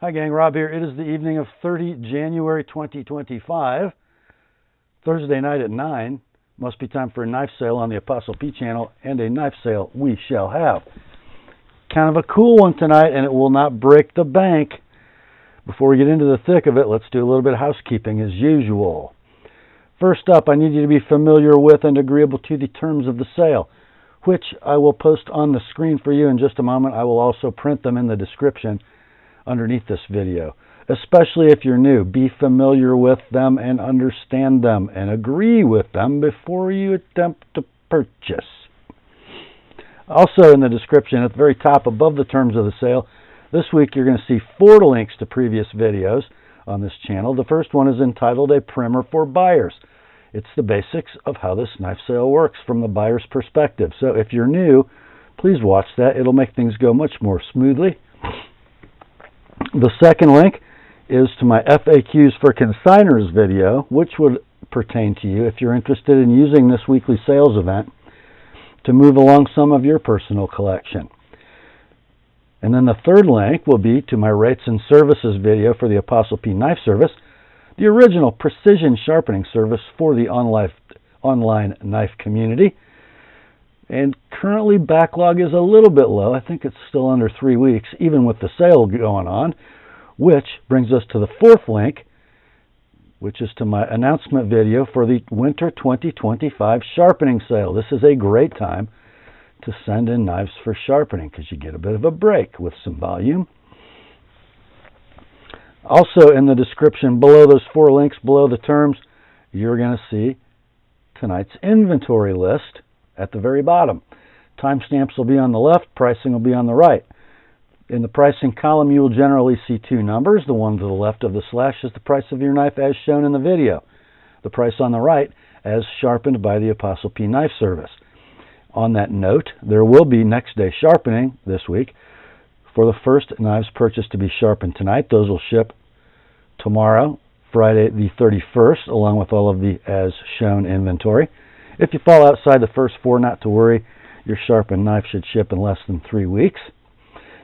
Hi gang, Rob here. It is the evening of 30 January 2025, Thursday night at 9. Must be time for a knife sale on the Apostle P channel, and a knife sale we shall have. Kind of a cool one tonight, and it will not break the bank. Before we get into the thick of it, let's do a little bit of housekeeping as usual. First up, I need you to be familiar with and agreeable to the terms of the sale, which I will post on the screen for you in just a moment. I will also print them in the description underneath this video. Especially if you're new, be familiar with them and understand them and agree with them before you attempt to purchase. Also in the description at the very top above the terms of the sale, this week you're going to see 4 links to previous videos on this channel. The first one is entitled A Primer for Buyers. It's the basics of how this knife sale works from the buyer's perspective. So if you're new, please watch that. It'll make things go much more smoothly. The second link is to my FAQs for Consignors video, which would pertain to you if you're interested in using this weekly sales event to move along some of your personal collection. And then the third link will be to my rates and services video for the TheApostleP Knife Service, the original precision sharpening service for the online knife community. And currently backlog is a little bit low. I think it's still under 3 weeks, even with the sale going on, which brings us to the fourth link, which is to my announcement video for the Winter 2025 Sharpening Sale. This is a great time to send in knives for sharpening because you get a bit of a break with some volume. Also in the description below those 4 links, below the terms, you're going to see tonight's inventory list at the very bottom. Timestamps will be on the left, pricing will be on the right. In the pricing column, you will generally see 2 numbers. The one to the left of the slash is the price of your knife as shown in the video. The price on the right as sharpened by the TheApostleP Knife Service. On that note, there will be next day sharpening this week for the first knives purchased to be sharpened tonight. Those will ship tomorrow, Friday the 31st, along with all of the as shown inventory. If you fall outside the first 4, not to worry. Your sharpened knife should ship in less than 3 weeks.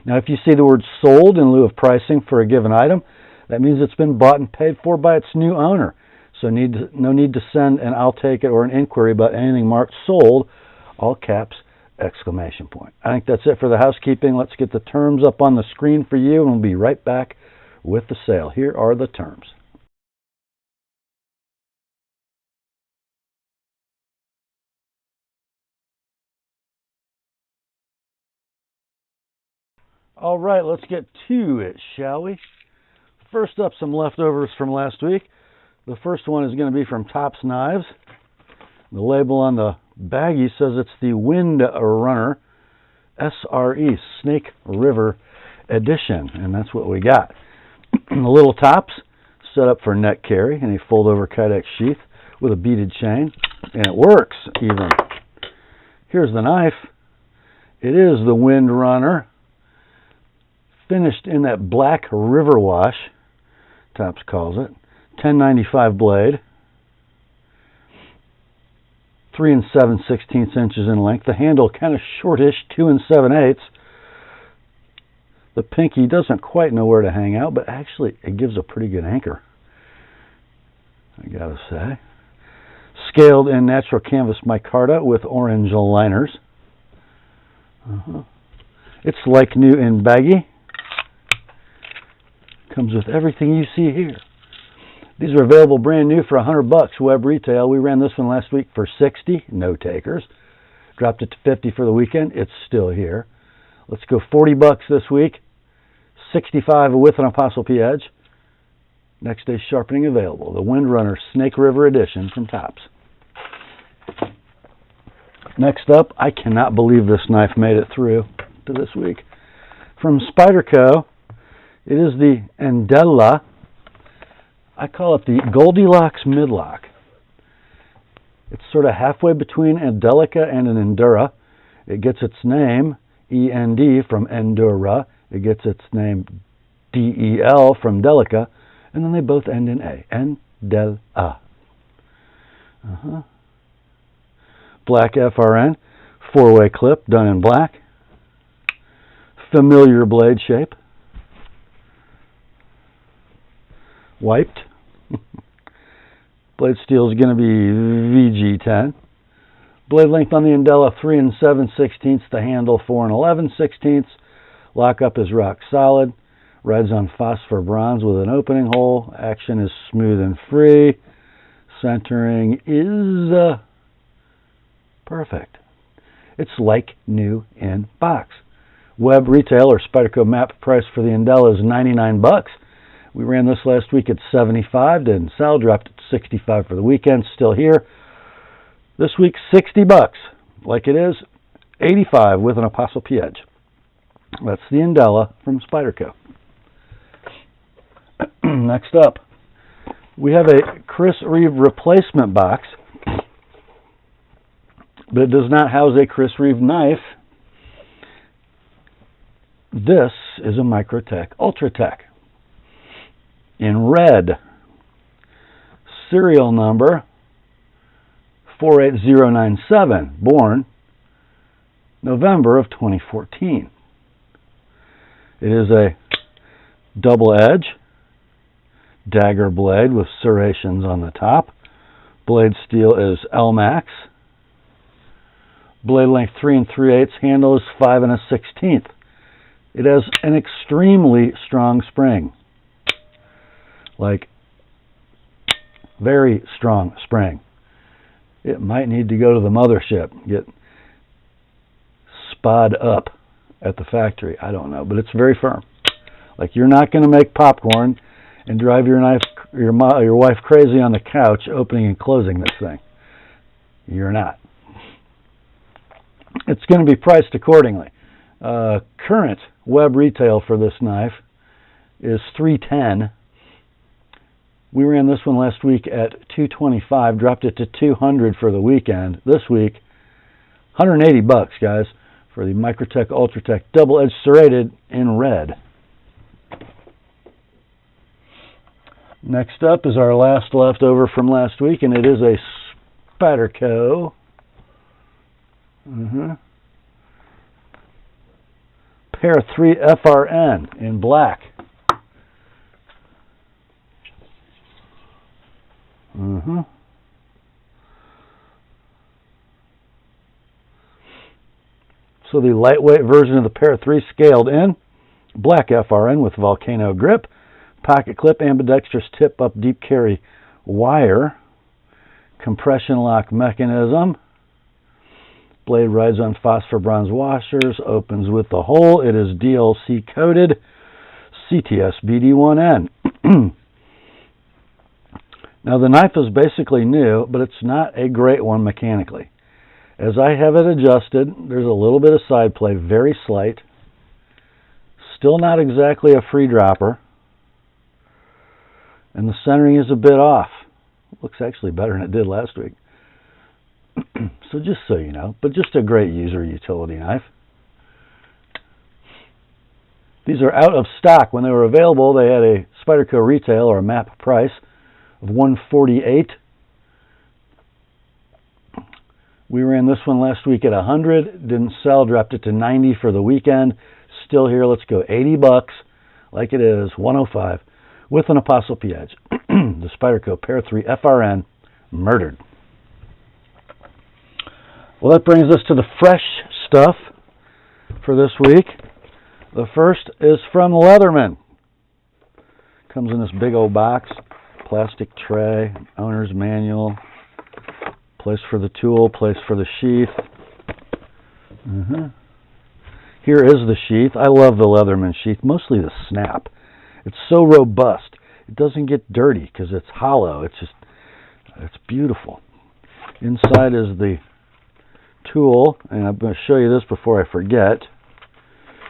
Now, if you see the word sold in lieu of pricing for a given item, that means it's been bought and paid for by its new owner. So no need to send an I'll take it or an inquiry about anything marked sold, all caps, exclamation point. I think that's it for the housekeeping. Let's get the terms up on the screen for you, and we'll be right back with the sale. Here are the terms. All right, let's get to it, shall we? First up, some leftovers from last week. The first one is going to be from Tops Knives. The label on the baggie says it's the Wind Runner SRE, Snake River Edition, and that's what we got. The little tops set up for net carry in a fold-over Kydex sheath with a beaded chain, and it works even. Here's the knife. It is the Wind Runner, finished in that black river wash, Tops calls it. 1095 blade, 3 7/16 inches in length. The handle kind of shortish, 2 7/8. The pinky doesn't quite know where to hang out, but actually it gives a pretty good anchor, I gotta say. Scaled in natural canvas micarta with orange liners. It's like new in baggie. Comes with everything you see here. These are available brand new for $100 web retail. We ran this one last week for $60, no takers. Dropped it to $50 for the weekend. It's still here. Let's go $40 this week. $65 with an Apostle P edge. Next day sharpening available. The Wind Runner Snake River Edition from Tops. Next up, I cannot believe this knife made it through to this week. From Spyderco, it is the Endela. I call it the Goldilocks Midlock. It's sort of halfway between a Delica and an Endura. It gets its name, END, from Endura. It gets its name, DEL, from Delica. And then they both end in A. Endela. Black FRN, 4-way clip, done in black. Familiar blade shape. wiped. Blade steel is going to be VG10. Blade length on the Endela 3 7/16. The handle 4 11/16. Lockup is rock solid. Rides on phosphor bronze with an opening hole. Action is smooth and free. Centering is perfect. It's like new in box. Web retail or Spyderco map price for the Endela is $99. We ran this last week at $75. Didn't sell. Dropped at $65 for the weekend. Still here. This week, $60. Like it is, $85 with an ApostleP edge. That's the Endela from Spyderco. Next up, we have a Chris Reeve replacement box, but it does not house a Chris Reeve knife. This is a Microtech Ultratech in red. Serial number 48097, born November of 2014. It is a double edge dagger blade with serrations on the top. Blade steel is L-Max. Blade length 3 3/8. Handle is 5 1/16. It has an extremely strong spring. Like, very strong spring. It might need to go to the mothership, get spod up at the factory. I don't know, but it's very firm. Like, you're not going to make popcorn and drive your wife crazy on the couch opening and closing this thing. You're not. It's going to be priced accordingly. Current web retail for this knife is $310. We ran this one last week at $225, dropped it to $200 for the weekend. This week, $180, guys, for the Microtech Ultratech double-edged serrated in red. Next up is our last leftover from last week, and it is a Spyderco. Pair 3 FRN in black. So the lightweight version of the Pair 3 scaled in. Black FRN with volcano grip. Pocket clip, ambidextrous tip up deep carry wire. Compression lock mechanism. Blade rides on phosphor bronze washers. Opens with the hole. It is DLC coated. CTS BD1N. Now the knife is basically new, but it's not a great one mechanically. As I have it adjusted, there's a little bit of side play, very slight. Still not exactly a free dropper. And the centering is a bit off. It looks actually better than it did last week. So just so you know, but just a great user utility knife. These are out of stock. When they were available, they had a Spyderco retail or a map price of $148. We ran this one last week at $100. Didn't sell. Dropped it to $90 for the weekend. Still here. Let's go $80, like it is, $105 with an ApostleP edge. The Spyderco Pair 3 FRN murdered. Well, that brings us to the fresh stuff for this week. The first is from Leatherman. Comes in this big old box. Plastic tray, owner's manual, place for the tool, place for the sheath. Here is the sheath. I love the Leatherman sheath, mostly the snap. It's so robust. It doesn't get dirty because it's hollow. It's beautiful. Inside is the tool, and I'm going to show you this before I forget.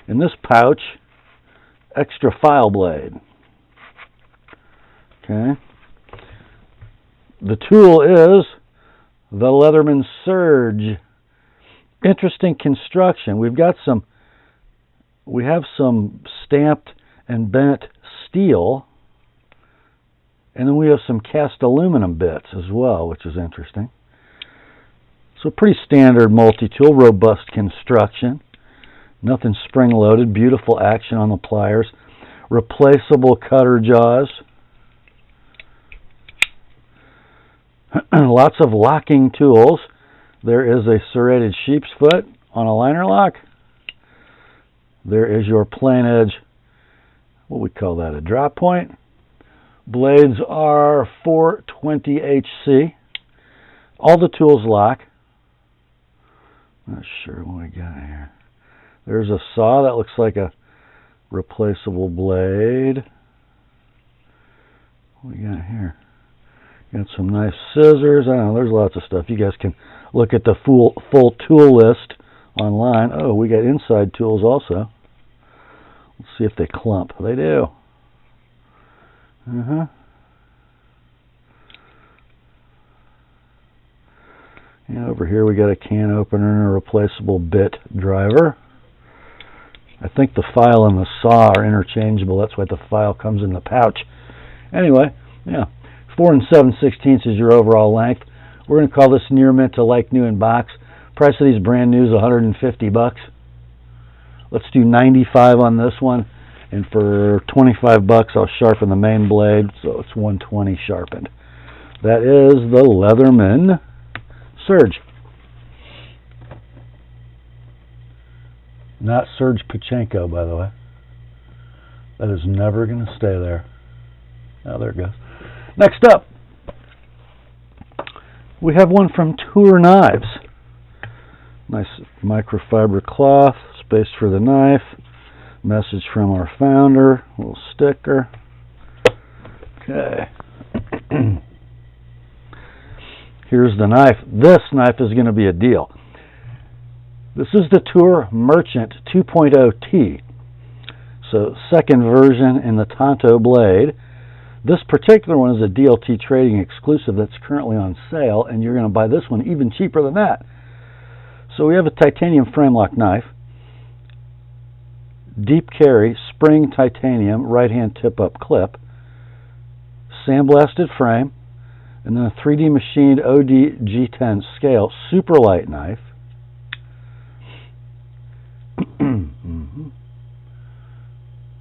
In this pouch, extra file blade. Okay. The tool is the Leatherman Surge. Interesting construction. We have some stamped and bent steel, and then we have some cast aluminum bits as well, which is interesting. So pretty standard multi-tool, robust construction. Nothing spring-loaded. Beautiful action on the pliers. Replaceable cutter jaws. Lots of locking tools. There is a serrated sheep's foot on a liner lock. There is your plain edge, what we call that, a drop point. Blades are 420 HC. All the tools lock. Not sure what we got here. There's a saw that looks like a replaceable blade. What we got here? Got some nice scissors. I don't know, there's lots of stuff. You guys can look at the full tool list online. Oh, we got inside tools also. Let's see if they clump. They do. And over here we got a can opener and a replaceable bit driver. I think the file and the saw are interchangeable. That's why the file comes in the pouch. Anyway, yeah, 4 7/16 is your overall length. We're going to call this near mint to like new in box. Price of these brand new is 150 bucks. Let's do 95 on this one, and for 25 bucks I'll sharpen the main blade, so it's 120 sharpened. That is the Leatherman Surge. Not Serge Pachenko, by the way. That is never going to stay there. Oh, there it goes. Next up, we have one from Toor Knives. Nice microfiber cloth, space for the knife, message from our founder, a little sticker. Okay. Here's the knife. This knife is going to be a deal. This is the Toor Merchant 2.0T. So second version in the Tanto blade. This particular one is a DLT trading exclusive that's currently on sale, and you're going to buy this one even cheaper than that. So we have a titanium frame lock knife, deep carry, spring titanium, right hand tip up clip, sandblasted frame, and then a 3D machined OD G10 scale, super light knife.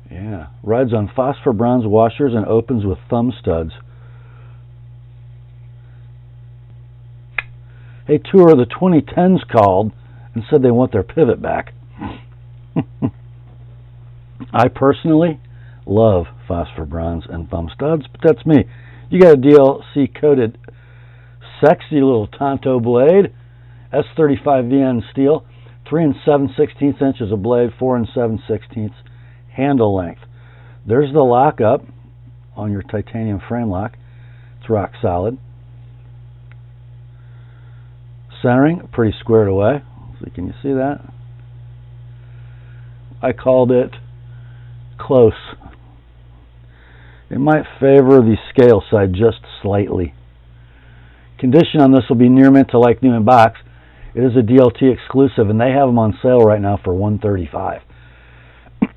Yeah, rides on phosphor bronze washers and opens with thumb studs. Hey, Toor, the 2010s called and said they want their pivot back. I personally love phosphor bronze and thumb studs, but that's me. You got a DLC coated, sexy little Tanto blade, S35VN steel, 3 7/16 inches of blade, 4 7/16 handle length. There's the lock up on your titanium frame lock. It's rock solid. Centering, pretty squared away. So can you see that? I called it close. It might favor the scale side just slightly. Condition on this will be near mint to like new in box. It is a DLT exclusive, and they have them on sale right now for $135.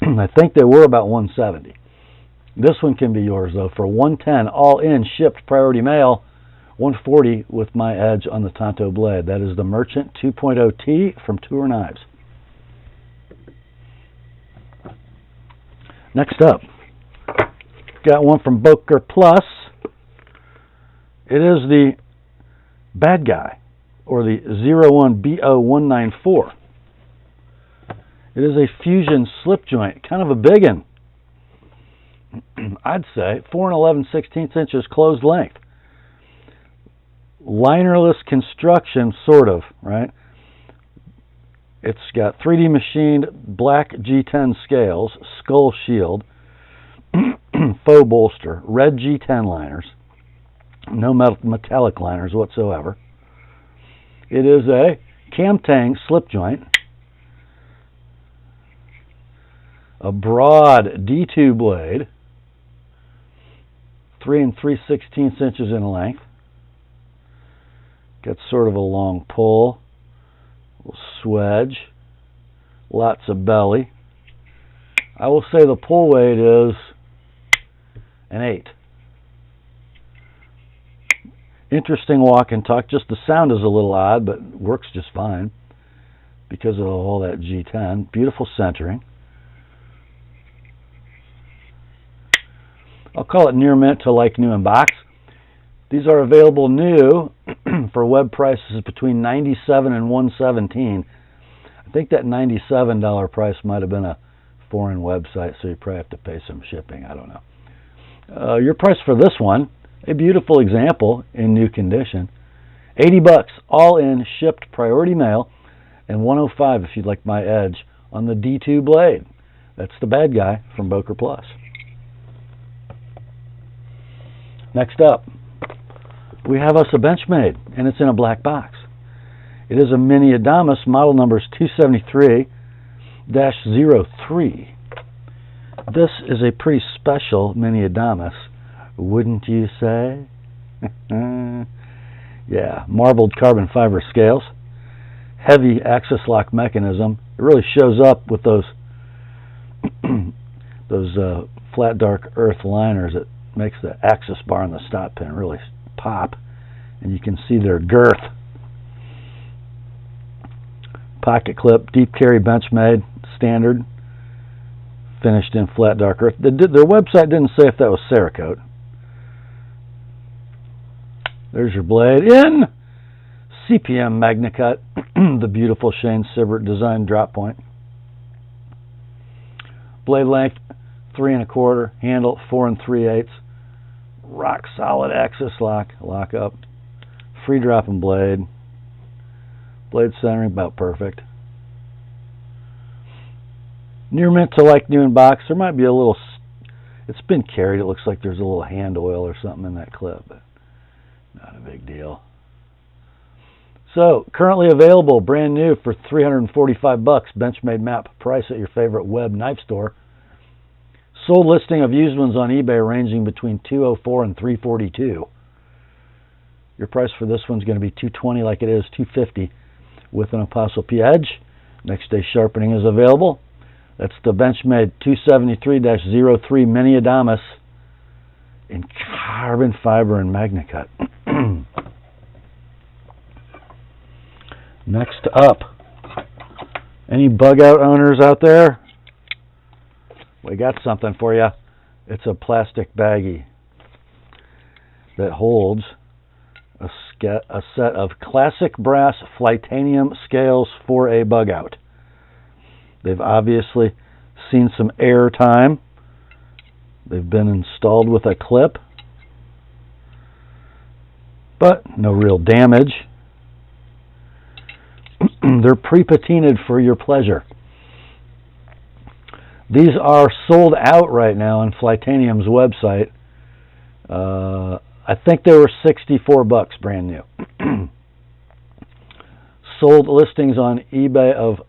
I think they were about $170. This one can be yours though for $110, all in, shipped, priority mail. $140 with my edge on the Tanto blade. That is the Merchant 2.0T from Toor Knives. Next up, got one from Boker Plus. It is the bad guy, or the 01BO194. It is a fusion slip joint, kind of a big one. I'd say 4 11/16 inches closed length. Linerless construction, sort of, right? It's got 3D machined black G10 scales, skull shield, faux bolster, red G10 liners, no metallic liners whatsoever. It is a Camtang slip joint, a broad D2 blade, 3 3/16 inches in length. Got sort of a long pull, a little swedge, lots of belly. I will say the pull weight is an 8. Interesting walk and talk. Just the sound is a little odd, but works just fine because of all that G10. Beautiful centering. I'll call it near mint to like new in box. These are available new for web prices between $97 and $117. I think that $97 price might have been a foreign website, so you probably have to pay some shipping. I don't know. Your price for this one, a beautiful example in new condition, $80, all in, shipped priority mail, and $105 if you'd like my edge on the D2 blade. That's the bad guy from Boker Plus. Next up, we have us a Benchmade, and it's in a black box. It is a mini Adamas, model number is 273-03. This is a pretty special mini Adamas, wouldn't you say? Yeah, marbled carbon fiber scales, heavy axis lock mechanism. It really shows up with those flat dark earth liners. It makes the axis bar and the stop pin really pop, and you can see their girth. Pocket clip, deep carry Benchmade, standard, finished in flat dark earth. Their website didn't say if that was Cerakote. There's your blade in CPM MagnaCut, the beautiful Shane Siebert design drop point. Blade length 3 1/4, handle 4 3/8, rock solid axis lock, lock up, free dropping blade, blade centering about perfect. Near mint to like new in box. There might be a little, it's been carried, it looks like there's a little hand oil or something in that clip, but not a big deal. So, currently available, brand new for $345, Benchmade map price at your favorite web knife store. Sold listing of used ones on eBay ranging between $204 and $342. Your price for this one's going to be $220 like it is $250 with an Apostle P edge. Next day sharpening is available. That's the Benchmade 273-03 Mini Adamas in carbon fiber and MagnaCut. Next up, any Bugout owners out there? We got something for you. It's a plastic baggie that holds a set of classic brass Flytanium scales for a Bugout. They've obviously seen some air time. They've been installed with a clip, but no real damage. They're pre-patinaed for your pleasure. These are sold out right now on Flytanium's website. I think they were $64 brand new. Sold listings on eBay of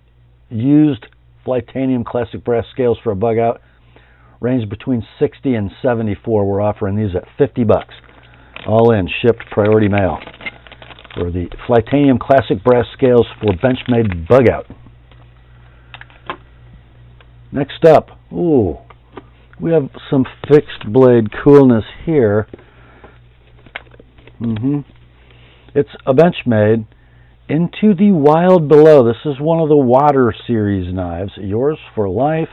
used Flytanium classic brass scales for a Bugout range between $60 and $74. We're offering these at $50, all in, shipped priority mail for the Flytanium classic brass scales for Benchmade Bugout. Next up, ooh, we have some fixed blade coolness here. It's a Benchmade Into the Wild Below. This is one of the Water Series knives. Yours for life.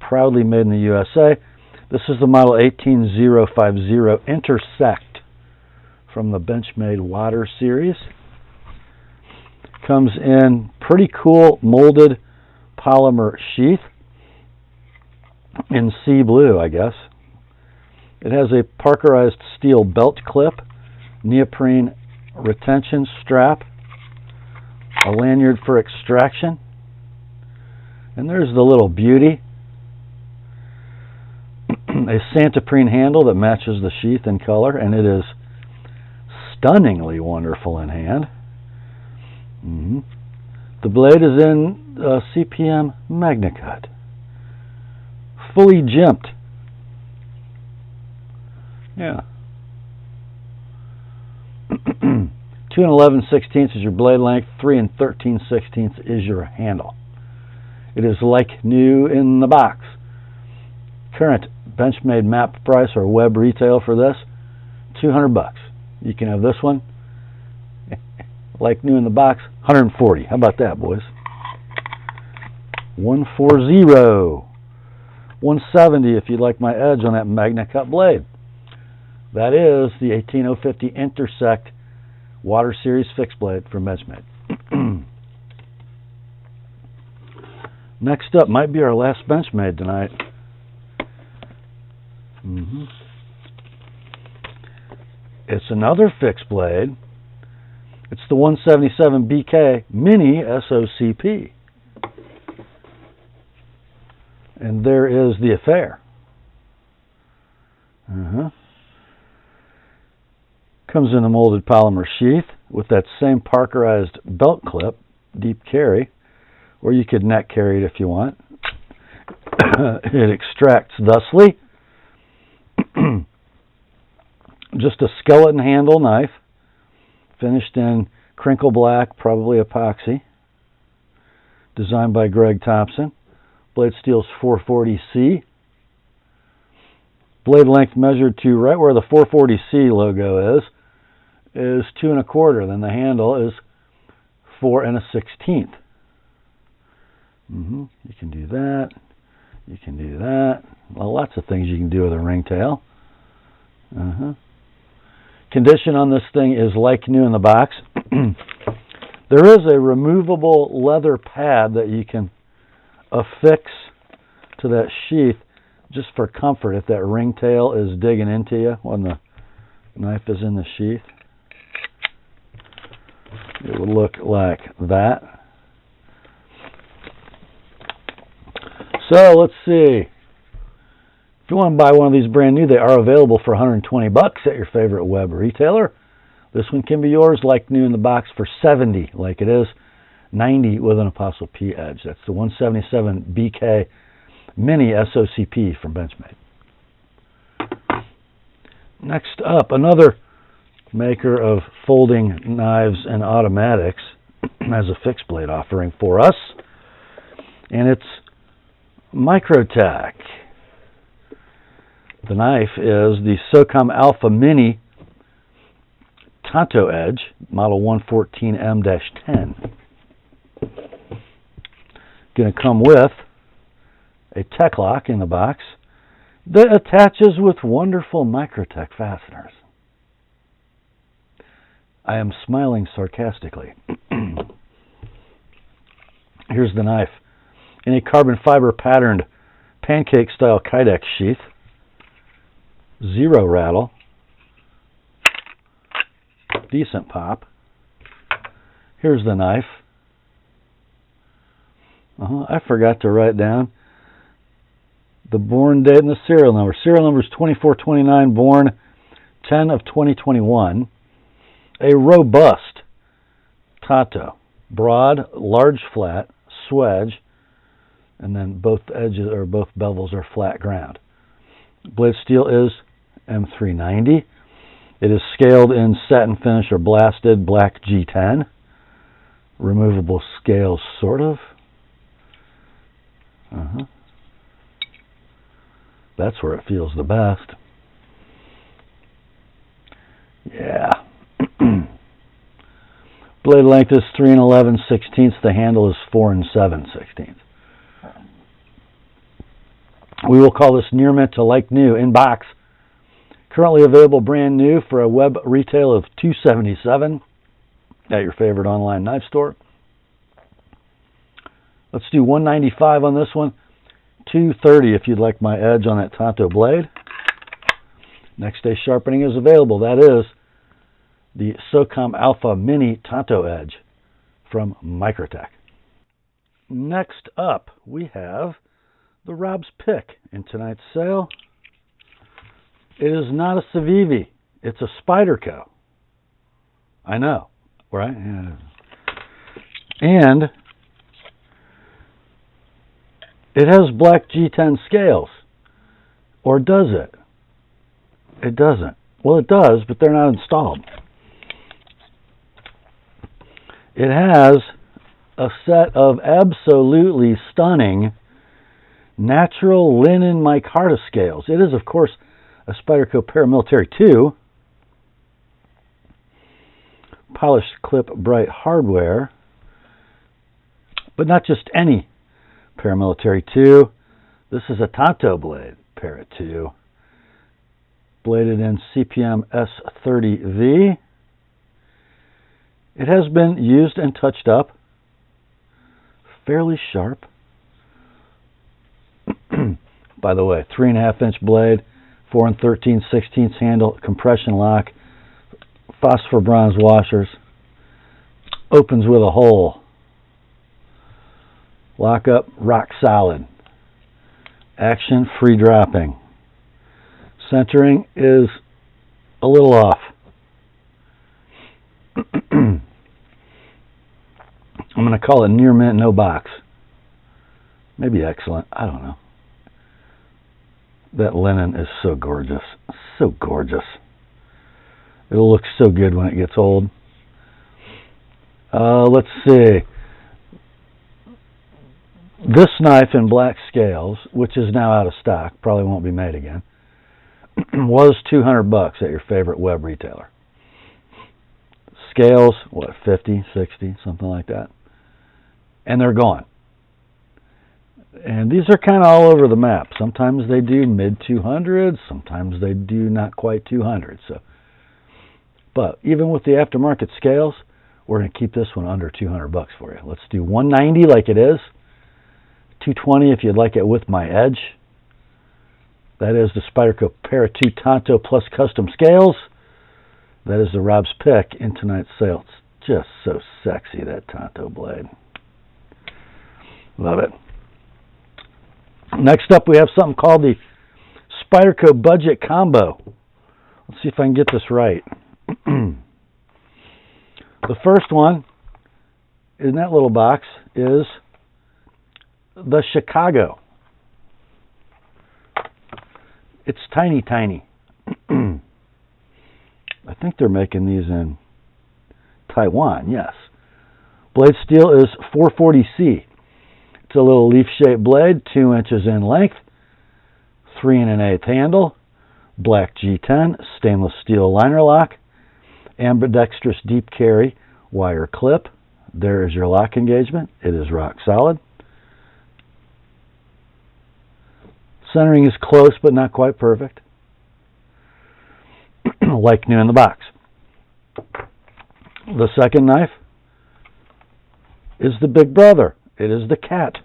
Proudly made in the USA. This is the model 18050 Intersect from the Benchmade Water Series. Comes in pretty cool molded polymer sheath in sea blue, I guess. It has a parkerized steel belt clip, neoprene retention strap, a lanyard for extraction, and there's the little beauty. A Santoprene handle that matches the sheath in color, and it is stunningly wonderful in hand. The blade is in CPM MagnaCut, fully jimped. Yeah. 2 11/16 is your blade length, 3 13/16 is your handle. It is like new in the box. Current Benchmade map price or web retail for this, $200. You can have this one, like new in the box, $140. How about that, boys? $140. $170 if you'd like my edge on that MagnaCut blade. That is the 18050 Intersect Water Series fixed blade from Benchmade. Next up might be our last Benchmade tonight. It's another fixed blade. It's the 177 BK Mini SOCP. And there is the affair. Comes in a molded polymer sheath with that same parkerized belt clip, deep carry, or you could neck carry it if you want. It extracts thusly. Just a skeleton handle knife, finished in crinkle black, probably epoxy. Designed by Greg Thompson. Blade steel's 440C. Blade length measured to right where the 440C logo is 2 1/4. Then the handle is 4 1/16. You can do that. You can do that. Well, lots of things you can do with a ringtail. Condition on this thing is like new in the box. There is a removable leather pad that you can affix to that sheath just for comfort if that ringtail is digging into you when the knife is in the sheath. It would look like that. So let's see. If you want to buy one of these brand new, they are available for $120 at your favorite web retailer. This one can be yours like new in the box for $70, like it is, $90 with an Apostle P edge. That's the 177 BK Mini SOCP from Benchmade. Next up, another maker of folding knives and automatics has a fixed blade offering for us, and it's Microtech. The knife is the Socom Alpha Mini Tanto Edge, model 114M-10. Going to come with a tech lock in the box that attaches with wonderful Microtech fasteners. I am smiling sarcastically. Here's the knife in a carbon fiber patterned pancake style Kydex sheath. Zero rattle. Decent pop. Here's the knife. I forgot to write down the born date and the serial number. Serial number is 2429, born 10 of 2021. A robust Tanto. Broad, large flat, swedge, and then both edges or both bevels are flat ground. Blade steel is M390. It is scaled in satin finish or blasted black G10. Removable scales, sort of. That's where it feels the best. Yeah. Blade length is 3 11/16. The handle is 4 7/16. We will call this near mint to like new in box. Currently available brand new for a web retail of $277 at your favorite online knife store. Let's do $195 on this one. $230 if you'd like my edge on that Tanto blade. Next day sharpening is available. That is the Socom Alpha Mini Tanto Edge from Microtech. Next up, we have the Rob's Pick in tonight's sale. It is not a Civivi. It's a Spyderco. I know, right? Yeah. And it has black G10 scales. Or does it? It doesn't. Well, it does, but they're not installed. It has a set of absolutely stunning natural linen micarta scales. It is, of course, a Spyderco Paramilitary 2. Polished clip bright hardware. But not just any Paramilitary 2. This is a Tanto blade, Para 2. Bladed in CPM S30V. It has been used and touched up. Fairly sharp. By the way, 3.5-inch blade, 4 13/16 handle, compression lock, phosphor bronze washers. Opens with a hole. Lock up, rock solid. Action, free dropping. Centering is a little off. I'm going to call it near mint, no box. Maybe excellent. I don't know. That linen is so gorgeous. So gorgeous. It'll look so good when it gets old. Let's see. This knife in black scales, which is now out of stock, probably won't be made again, was $200 at your favorite web retailer. Scales, what, 50, 60, something like that. And they're gone. And these are kind of all over the map. Sometimes they do mid 200s, sometimes they do not quite 200. So, but even with the aftermarket scales, we're going to keep this one under $200 for you. Let's do 190 like it is. 220 if you'd like it with my edge. That is the Spyderco Para 2 Tanto plus custom scales. That is the Rob's pick in tonight's sale. It's just so sexy, that Tanto blade. Love it. Next up, we have something called the Spyderco Budget Combo. Let's see if I can get this right. The first one in that little box is the Chicago. It's tiny, tiny. I think they're making these in Taiwan, yes. Blade steel is 440C. It's a little leaf-shaped blade, 2 inches in length, 3 1/8 handle, black G10, stainless steel liner lock, ambidextrous deep carry wire clip. There is your lock engagement. It is rock solid. Centering is close but not quite perfect. Like new in the box. The second knife is the big brother. It is the cat.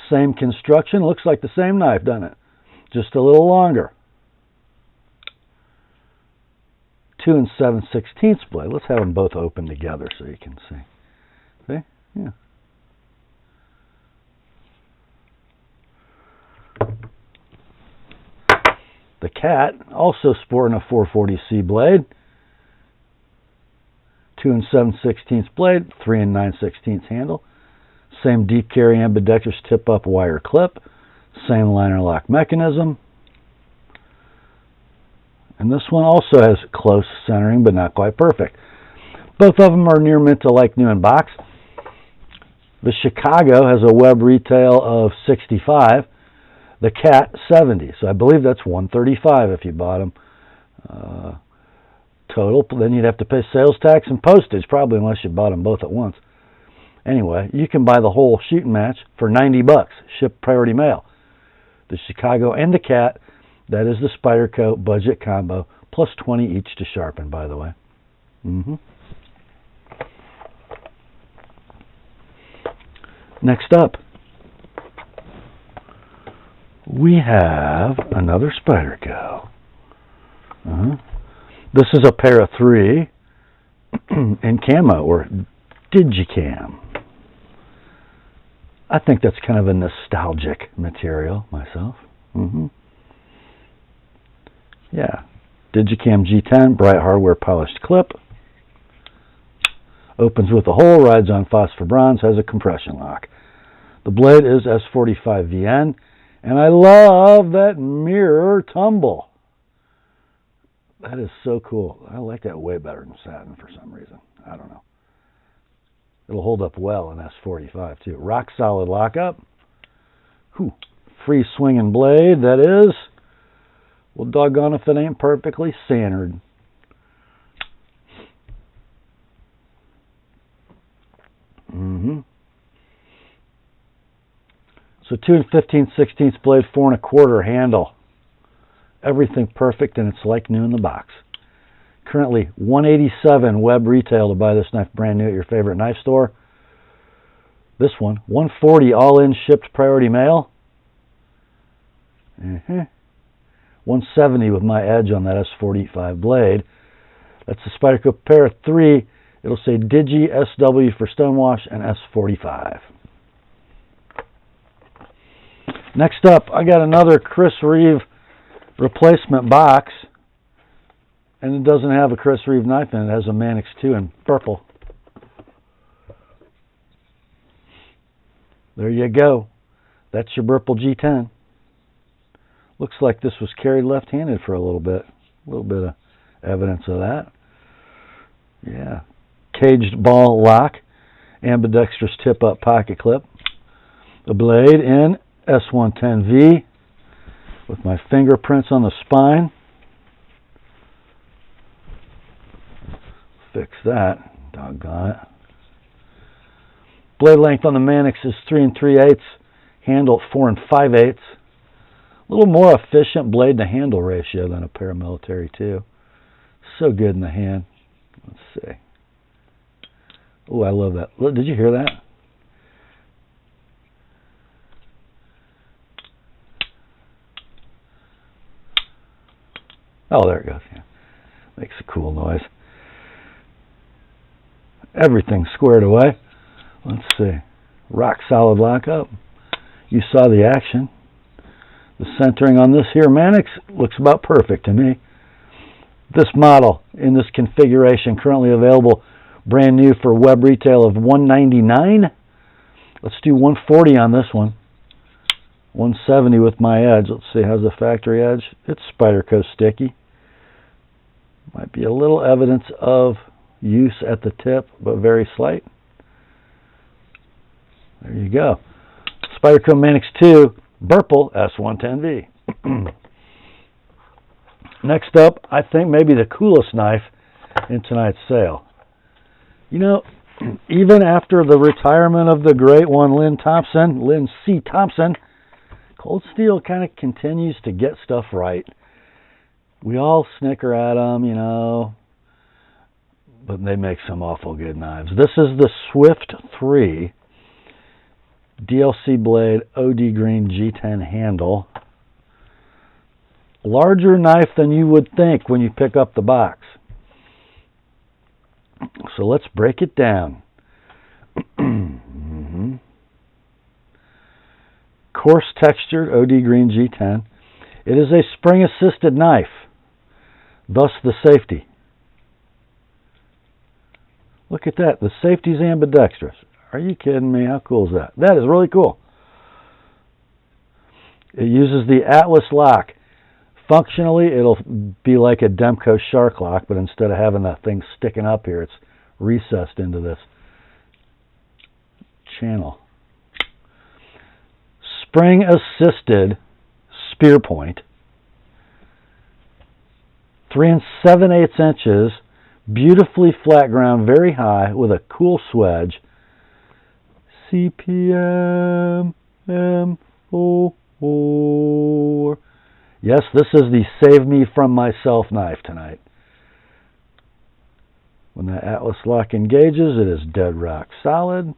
Same construction. Looks like the same knife, doesn't it? Just a little longer. 2 7/16 blade. Let's have them both open together so you can see. See? Yeah. The cat, also sporting a 440C blade. 2 7/16 blade, 3 9/16 handle. Same deep carry ambidextrous tip-up wire clip. Same liner lock mechanism. And this one also has close centering, but not quite perfect. Both of them are near mint to like new in box. The Chicago has a web retail of $65. The cat, $70. So I believe that's $135 if you bought them. Total. Then you'd have to pay sales tax and postage, probably, unless you bought them both at once. Anyway, you can buy the whole shooting match for $90. Ship priority mail. The Chicago and the cat. That is the Spyderco Budget Combo, plus 20 each to sharpen, by the way. Next up, we have another Spyderco. This is a pair of 3 in camo, or Digicam. I think that's kind of a nostalgic material myself. Yeah. Digicam G10, bright hardware polished clip. Opens with a hole, rides on phosphor bronze, has a compression lock. The blade is S45VN, and I love that mirror tumble. That is so cool. I like that way better than satin for some reason. I don't know. It'll hold up well in S45 too. Rock solid lockup. Free swinging blade, that is. Well, doggone if it ain't perfectly centered. So 2 15/16 blade, 4 1/4 handle. Everything perfect, and it's like new in the box. Currently $187 web retail to buy this knife brand new at your favorite knife store. This one, $140 all-in shipped priority mail. $170 with my edge on that S45 blade. That's the Spyderco pair of 3. It'll say Digi SW for stonewash and S45. Next up, I got another Chris Reeve replacement box. And it doesn't have a Chris Reeve knife in it. It has a Manix 2 in purple. There you go. That's your Burple G10. Looks like this was carried left-handed for a little bit. A little bit of evidence of that. Yeah. Caged ball lock. Ambidextrous tip-up pocket clip. The blade in S110V with my fingerprints on the spine. Fix that. Doggone it. Blade length on the Manix is 3 3/8. Handle 4 5/8. A little more efficient blade to handle ratio than a paramilitary too. So good in the hand. Let's see. Oh, I love that. Look, did you hear that? Oh, there it goes. Yeah. Makes a cool noise. Everything squared away. Let's see. Rock solid lockup. You saw the action. The centering on this here Manix looks about perfect to me. This model in this configuration currently available brand new for web retail of $199. Let's do $140 on this one. $170 with my edge. Let's see, how's the factory edge? It's Spyderco sticky. Might be a little evidence of use at the tip, but very slight. There you go. Spyderco Manix 2, Burple S110V. Next up, I think maybe the coolest knife in tonight's sale. You know, even after the retirement of the great one, Lynn C. Thompson, Cold Steel kind of continues to get stuff right. We all snicker at them, you know, but they make some awful good knives. This is the Swift 3 DLC blade OD green G10 handle. Larger knife than you would think when you pick up the box. So let's break it down. Coarse textured OD green G10. It is a spring assisted knife, thus the safety. Look at that, the safety's ambidextrous. Are you kidding me? How cool is that? That is really cool. It uses the Atlas lock. Functionally, it'll be like a Demco shark lock, but instead of having that thing sticking up here, it's recessed into this channel. Spring-assisted spear point. 3 7/8 inches, beautifully flat ground, very high, with a cool swedge. CPM M04. Yes, this is the Save Me From Myself knife tonight. When that Atlas lock engages, it is dead rock solid.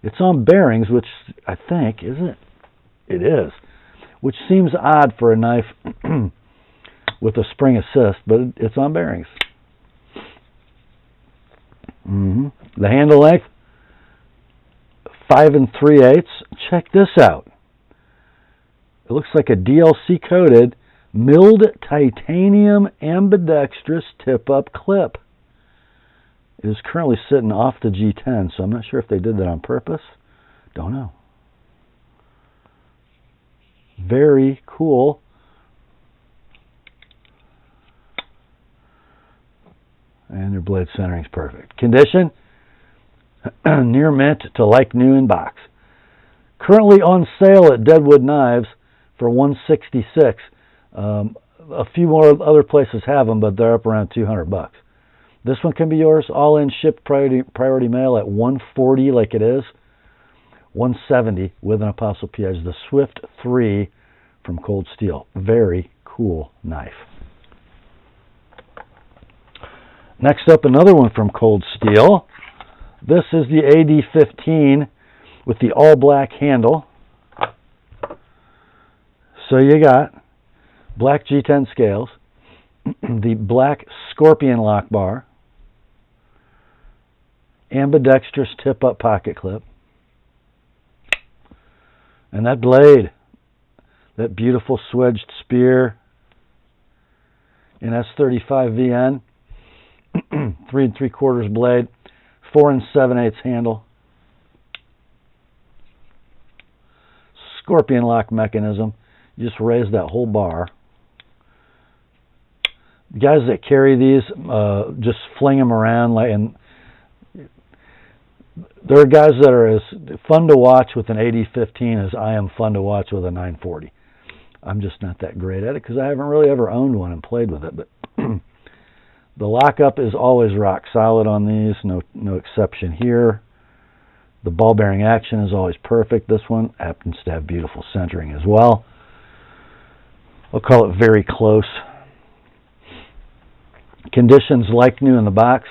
It's on bearings, which I think, isn't it? It is. Which seems odd for a knife with a spring assist, but it's on bearings. The handle length, 5 3/8. Check this out. It looks like a DLC coated milled titanium ambidextrous tip-up clip. It is currently sitting off the G10, so I'm not sure if they did that on purpose. Don't know. Very cool. And their blade centering is perfect. Condition, near mint to like new in box. Currently on sale at Deadwood Knives for $166. A few more other places have them, but they're up around $200. This one can be yours, all in shipped priority mail at $140 like it is. $170 with an Apostle P edge. The Swift 3 from Cold Steel. Very cool knife. Next up, another one from Cold Steel. This is the AD15 with the all-black handle. So you got black G10 scales, the black Scorpion lock bar, ambidextrous tip-up pocket clip, and that blade, that beautiful swedged spear in S35VN, 3 3/4 blade, 4 7/8 handle, Scorpion lock mechanism. You just raise that whole bar. The guys that carry these just fling them around, and there are guys that are as fun to watch with an AD15 as I am fun to watch with a 940. I'm just not that great at it because I haven't really ever owned one and played with it. But the lockup is always rock solid on these, no exception here. The ball bearing action is always perfect. This one happens to have beautiful centering as well. I'll call it very close. Conditions like new in the box.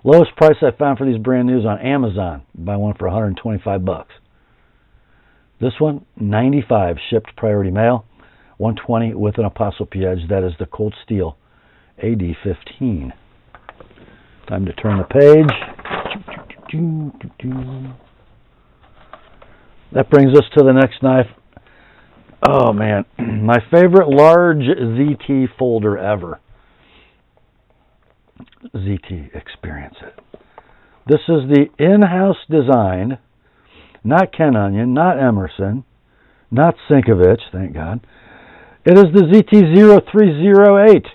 Lowest price I found for these brand news on Amazon. Buy one for $125. This one, $95 shipped priority mail, $120 with an Apostle-P edge. That is the Cold Steel AD15. Time to turn the page. That brings us to the next knife. Oh man, my favorite large ZT folder ever. ZT, experience it. This is the in-house designed, not Ken Onion, not Emerson, not Sinkovich, thank God. It is the ZT0308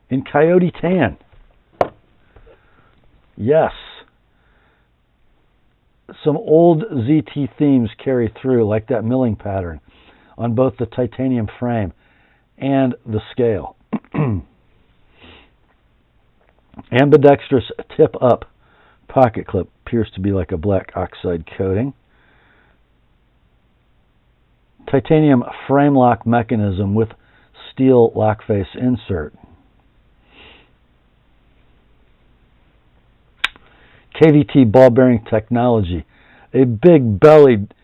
in Coyote Tan. Yes. Some old ZT themes carry through, like that milling pattern on both the titanium frame and the scale. Ambidextrous tip-up pocket clip appears to be like a black oxide coating. Titanium frame lock mechanism with steel lock face insert. KVT ball bearing technology. A big bellied,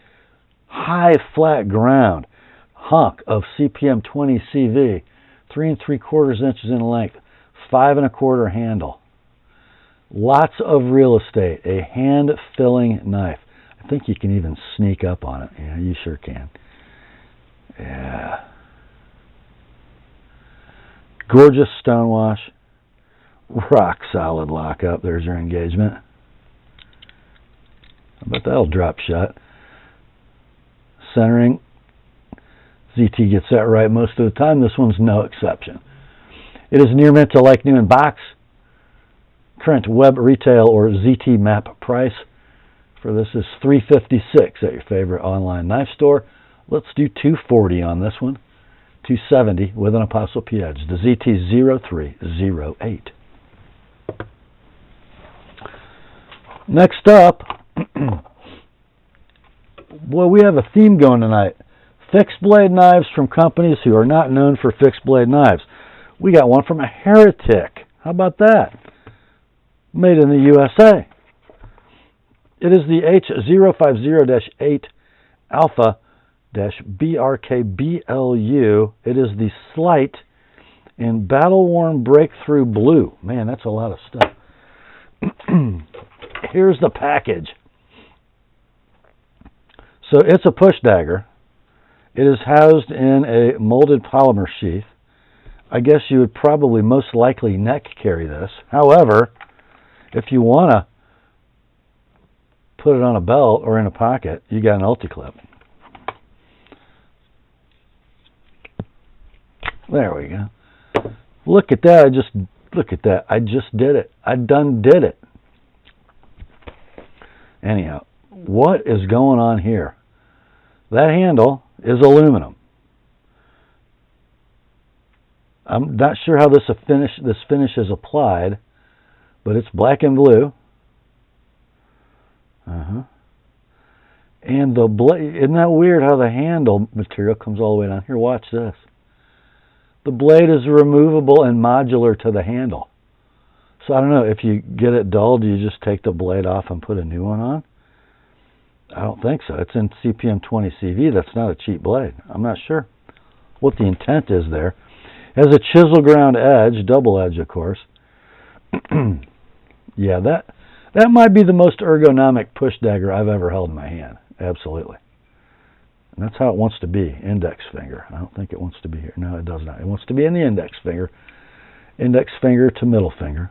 high flat ground hunk of CPM 20 CV, 3 3/4 inches in length, 5 1/4 handle. Lots of real estate. A hand-filling knife. I think you can even sneak up on it. Yeah, you sure can. Yeah. Gorgeous stonewash. Rock solid lockup. There's your engagement. I bet that'll drop shut. Centering. ZT gets that right most of the time. This one's no exception. It is near mint to like new in box. Current web retail or ZT map price for this is $356 at your favorite online knife store. Let's do $240 on this one. $270 with an Apostle-P edge. The ZT0308. Next up, well, we have a theme going tonight. Fixed blade knives from companies who are not known for fixed blade knives. We got one from a Heretic. How about that? Made in the USA. It is the H050-8 Alpha-BRKBLU. It is the Slight in Battle-Worn Breakthrough Blue. Man, that's a lot of stuff. Here's the package. So it's a push dagger. It is housed in a molded polymer sheath. I guess you would probably most likely neck carry this. However, if you want to put it on a belt or in a pocket, you got an Ultratech. There we go. Look at that. Look at that. I just did it. I done did it. Anyhow, what is going on here? That handle is aluminum. I'm not sure how this finish is applied, but it's black and blue. And the blade, isn't that weird how the handle material comes all the way down here? Watch this. The blade is removable and modular to the handle. So I don't know, if you get it dull, do you just take the blade off and put a new one on? I don't think so. It's in CPM 20 CV. That's not a cheap blade. I'm not sure what the intent is there. It has a chisel ground edge, double edge, of course. Yeah, that might be the most ergonomic push dagger I've ever held in my hand. Absolutely. And that's how it wants to be, index finger. I don't think it wants to be here. No, it does not. It wants to be in the index finger. Index finger to middle finger.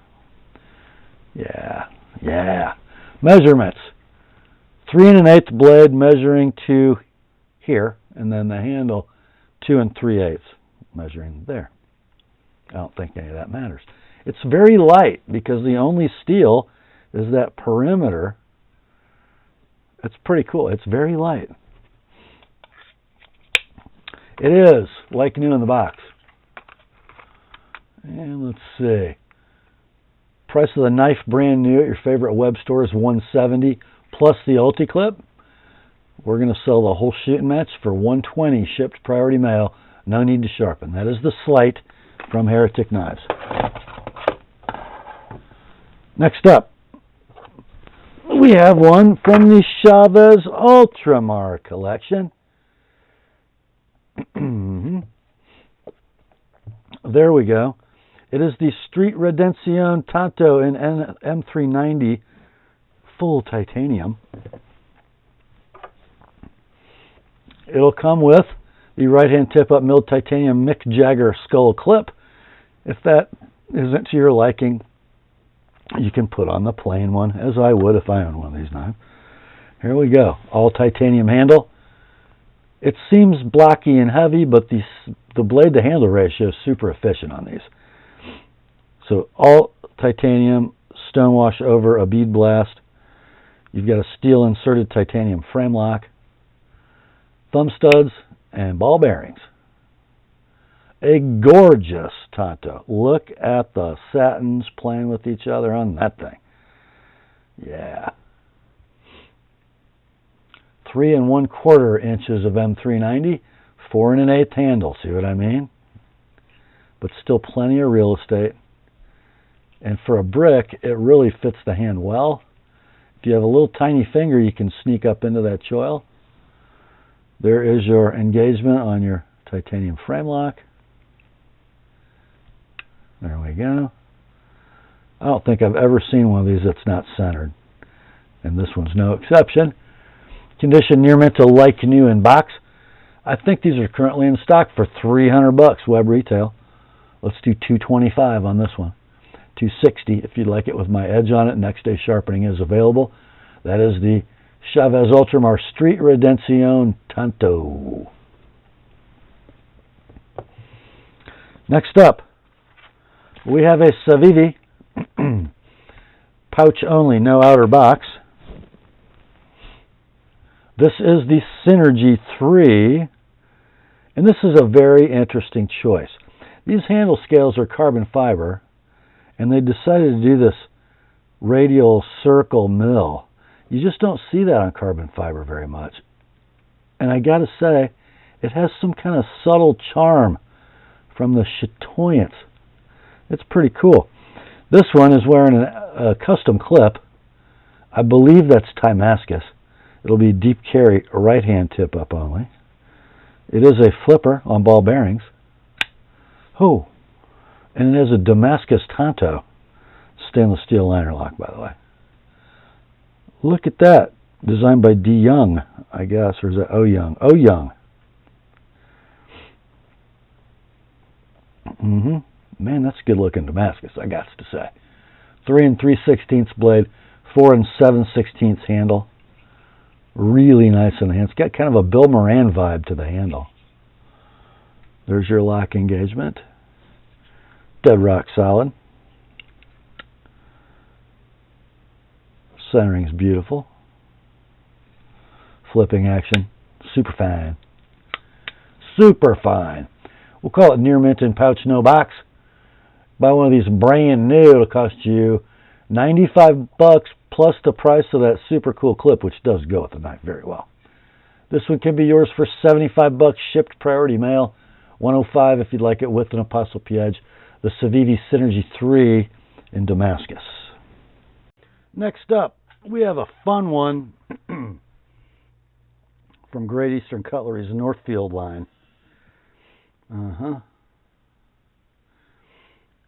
Yeah, yeah. Measurements. 3 1/8 blade measuring to here, and then the handle 2 3/8 measuring there. I don't think any of that matters. It's very light because the only steel is that perimeter. It's pretty cool. It's very light. It is like new in the box. And let's see. Price of the knife brand new at your favorite web store is $170 plus the Ulti-Clip. We're going to sell the whole shooting match for $120 shipped priority mail. No need to sharpen. That is the Slate from Heretic Knives. Next up, we have one from the Chavez Ultramar collection. There we go. It is the Street Redemption Tanto in M390 full titanium. It'll come with the right-hand tip-up milled titanium Mick Jagger skull clip. If that isn't to your liking, you can put on the plain one, as I would if I owned one of these knives. Here we go. All titanium handle. It seems blocky and heavy, but the blade-to-handle ratio is super efficient on these. So all titanium, stonewash over a bead blast. You've got a steel-inserted titanium frame lock, thumb studs, and ball bearings. A gorgeous Tanto. Look at the satins playing with each other on that thing. Yeah. 3 1/4 inches of M390, 4 1/8 handle. See what I mean? But still plenty of real estate. And for a brick, it really fits the hand well. If you have a little tiny finger, you can sneak up into that choil. There is your engagement on your titanium frame lock. There we go. I don't think I've ever seen one of these that's not centered. And this one's no exception. Condition near mint to like new in box. I think these are currently in stock for $300 web retail. Let's do $225 on this one. $260 if you'd like it with my edge on it. Next day sharpening is available. That is the Chavez Ultramar Street Redemption Tanto. Next up, we have a Civivi pouch only, no outer box. This is the Synergy 3, and this is a very interesting choice. These handle scales are carbon fiber, and they decided to do this radial circle mill. You just don't see that on carbon fiber very much. And I got to say, it has some kind of subtle charm from the chatoyance. It's pretty cool. This one is wearing a custom clip. I believe that's Damascus. It'll be deep carry, right-hand tip up only. It is a flipper on ball bearings. Oh, and it has a Damascus Tanto stainless steel liner lock, by the way. Look at that. Designed by D. Young, I guess, or is that O. Young? O. Young. Man, that's good looking Damascus, I got to say. 3 3/16 blade, 4 7/16 handle. Really nice in the hand. It's got kind of a Bill Moran vibe to the handle. There's your lock engagement. Dead rock solid. Centering's beautiful. Flipping action, super fine. Super fine. We'll call it near mint in pouch, no box. Buy one of these brand new, it'll cost you $95 plus the price of that super cool clip, which does go with the knife very well. This one can be yours for 75 bucks, shipped priority mail. 105 if you'd like it with an ApostleP edge. The Civivi Synergy 3 in Damascus. Next up, we have a fun one from Great Eastern Cutlery's Northfield line.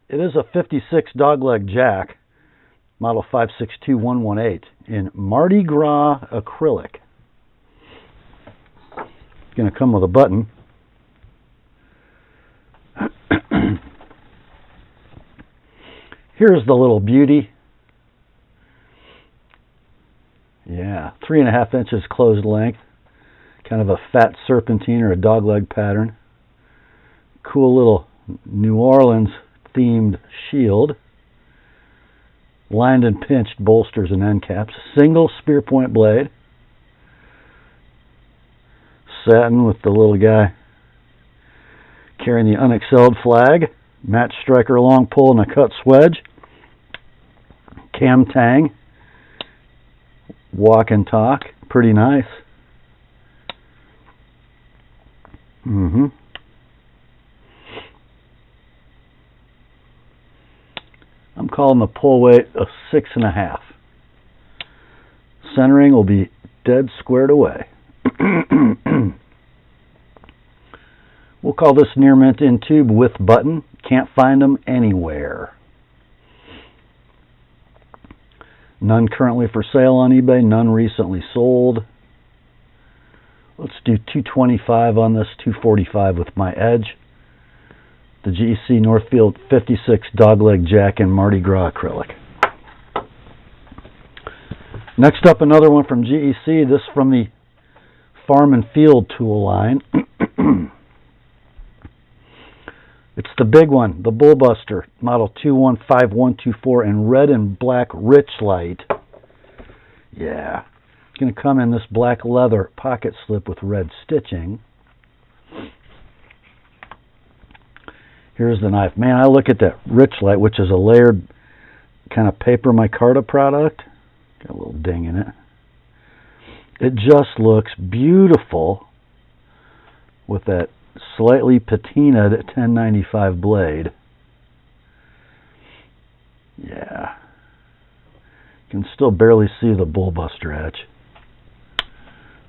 It is a 56 dogleg jack, model 562118, in Mardi Gras acrylic. It's going to come with a button. Here's the little beauty. Yeah, 3.5 inches closed length. Kind of a fat serpentine or a dogleg pattern. Cool little New Orleans themed shield. Lined and pinched bolsters and end caps. Single spear point blade. Satin with the little guy carrying the unexcelled flag. Match striker long pull and a cut swedge. Cam tang. Walk and talk. Pretty nice. I'm calling the pull weight a 6.5. Centering will be dead squared away. We'll call this near mint in tube with button. Can't find them anywhere. None currently for sale on eBay. None recently sold. Let's do 225 on this, 245 with my edge. The GEC Northfield 56 dogleg jack in Mardi Gras acrylic. Next up, another one from GEC. This from the Farm and Field tool line. It's the big one, the Bullbuster, model 215124 in red and black rich light. Yeah. It's going to come in this black leather pocket slip with red stitching. Here's the knife. Man, I look at that rich light, which is a layered kind of paper micarta product. Got a little ding in it. It just looks beautiful with that slightly patinaed 1095 blade. Yeah. You can still barely see the Bullbuster etch.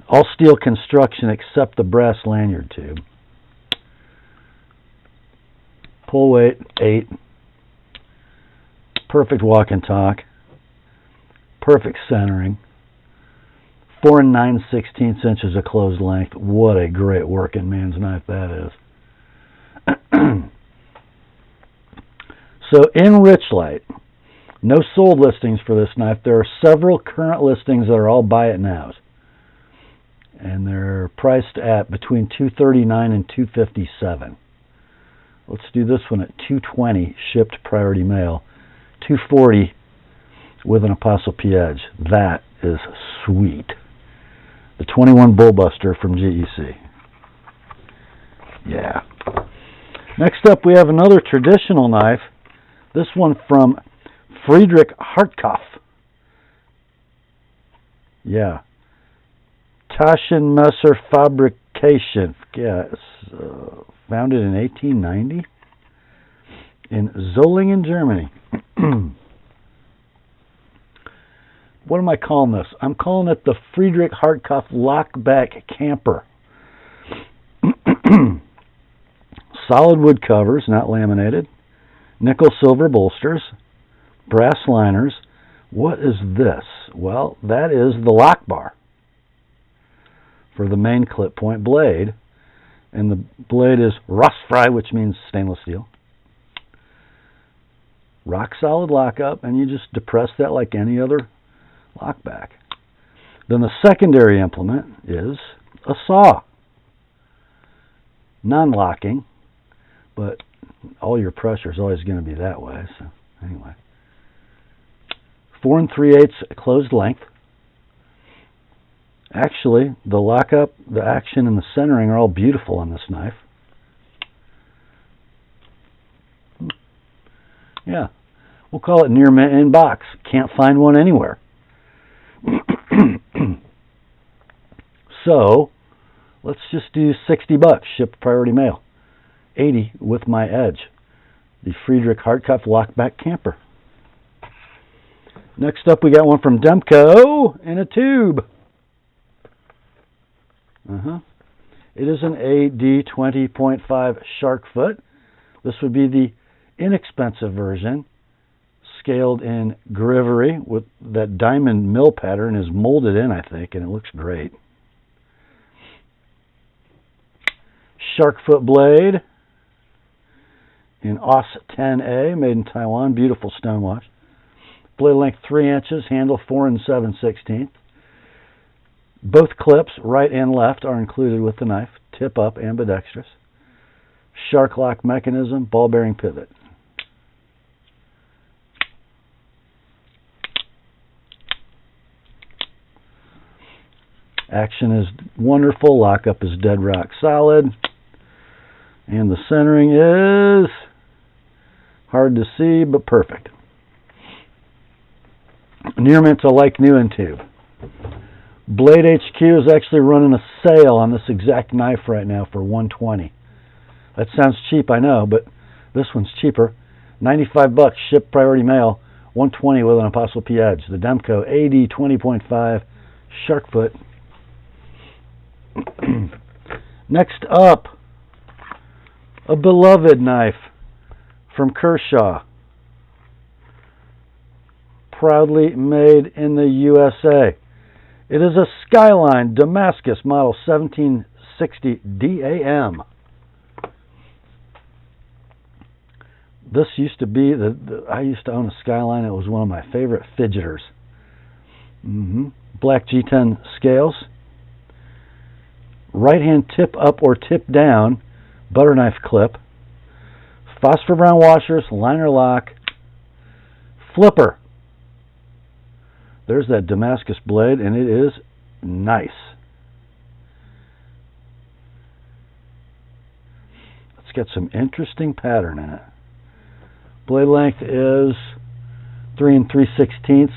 All steel construction except the brass lanyard tube. Pull weight 8. Perfect walk and talk. Perfect centering. 4 9/16 inches of closed length. What a great working man's knife that is. So in rich light, no sold listings for this knife. There are several current listings that are all buy it nows. And they're priced at between $239 and $257. Let's do this one at $220 shipped priority mail. $240 with an ApostleP edge. That is sweet. The 21 Bullbuster from GEC. Yeah. Next up we have another traditional knife. This one from Friedrich Hartkopf. Yeah. Taschenmesser Fabrication. Yeah, it's founded in 1890 in Solingen, Germany. What am I calling this? I'm calling it the Friedrich Hartkopf Lockback Camper. Solid wood covers, not laminated. Nickel silver bolsters. Brass liners. What is this? Well, that is the lock bar for the main clip point blade. And the blade is rostfrei, which means stainless steel. Rock solid lockup, and you just depress that like any other lockback. Then the secondary implement is a saw. Non-locking, but all your pressure is always going to be that way. So anyway, 4 3/8 closed length. Actually, the lockup, the action, and the centering are all beautiful on this knife. Yeah, we'll call it near mint in box. Can't find one anywhere. So, Let's just do $60, shipped priority mail. $80 with my edge. The Friedrich Hartkopf Lockback Camper. Next up, we got one from Demco in a tube. It is an AD 20.5 shark foot. This would be the inexpensive version, scaled in Grivery with that diamond mill pattern is molded in, I think, and it looks great. Shark foot blade in OS 10A, made in Taiwan, beautiful stonewash. Blade length 3 inches, handle 4 7/16. Both clips, right and left, are included with the knife. Tip up, ambidextrous. Shark lock mechanism, ball bearing pivot. Action is wonderful. Lockup is dead rock solid. And the centering is hard to see, but perfect. Near mint to like new in tube. Blade HQ is actually running a sale on this exact knife right now for $120. That sounds cheap, I know, but this one's cheaper. $95, shipped priority mail. $120 with an Apostle P edge. The Demco AD 20.5 shark foot. Next up, a beloved knife from Kershaw. Proudly made in the USA. It is a Skyline Damascus model 1760 DAM. This used to be, I used to own a Skyline. It was one of my favorite fidgeters. Black G10 scales. Right hand tip up or tip down, butter knife clip. Phosphor brown washers, liner lock. Flipper. There's that Damascus blade, and it is nice. It's got some interesting pattern in it. Blade length is 3 3/16.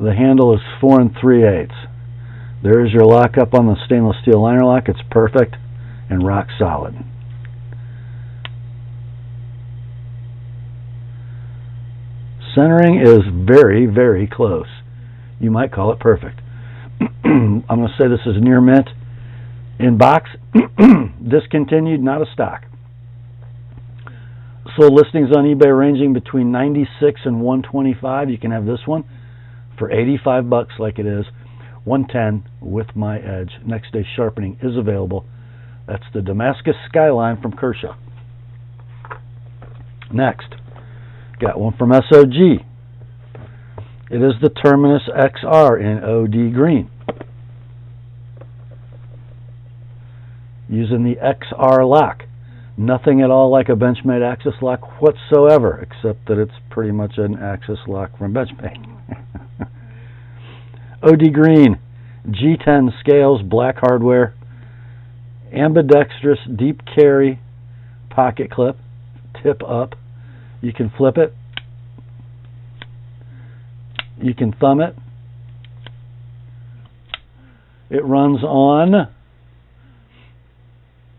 The handle is 4 3/8. There's your lockup on the stainless steel liner lock. It's perfect and rock solid. Centering is very, very close. You might call it perfect. I'm going to say this is near mint in box. Discontinued, not a stock. Sold listings on eBay ranging between $96 and $125. You can have this one for $85 like it is. $110 with my edge. Next day sharpening is available. That's the Damascus Skyline from Kershaw. Next, got one from SOG. It is the Terminus XR in OD green. Using the XR lock. Nothing at all like a Benchmade Axis lock whatsoever, except that it's pretty much an Axis lock from Benchmade. OD green, G10 scales, black hardware, ambidextrous deep carry pocket clip, tip up. You can flip it. You can thumb it. It runs on